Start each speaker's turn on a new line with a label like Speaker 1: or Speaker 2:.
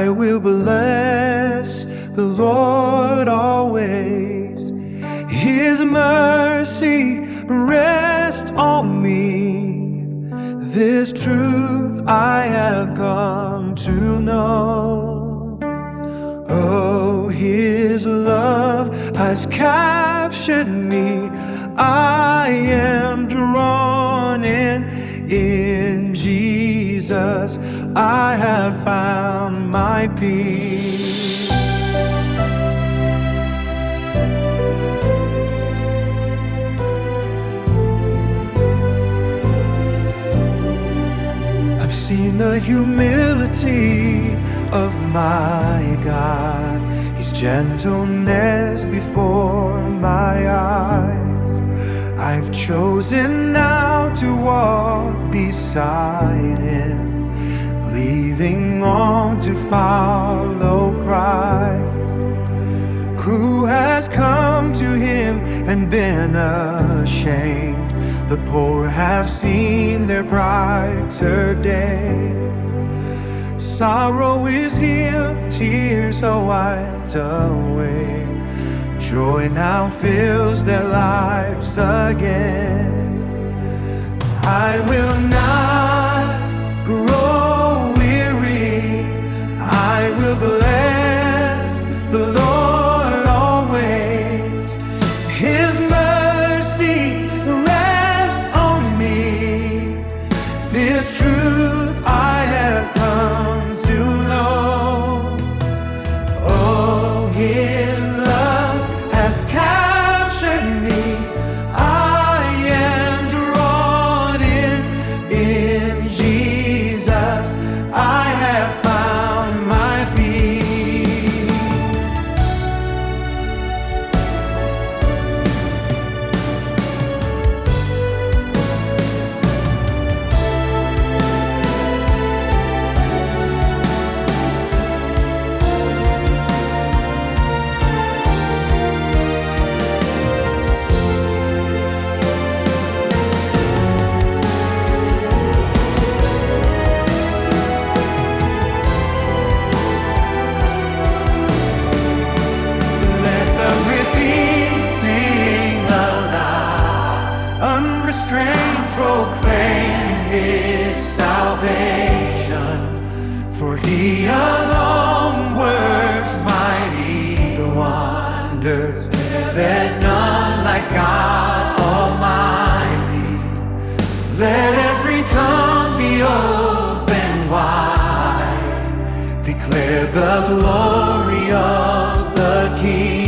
Speaker 1: I will bless the Lord always. His mercy rest on me. This truth I have come to know. Oh, His love has captured me. I am drawn in Jesus. I have found my peace. I've seen the humility of my God, His gentleness before my eyes. I've chosen now to walk beside Him, leaving on to follow Christ, who has come to Him and been ashamed. The poor have seen their brighter day. Sorrow is healed, tears are wiped away. Joy now fills their lives again. I will not grow weary. I will bless the Lord always. His mercy rests on me. This truth I have come to know. Oh, His love has captured me. I am drawn in Jesus. I have found my peace. Unrestrained proclaim His salvation, for He alone works mighty wonders. There's none like God Almighty. Let every tongue be open wide, declare the glory of the King.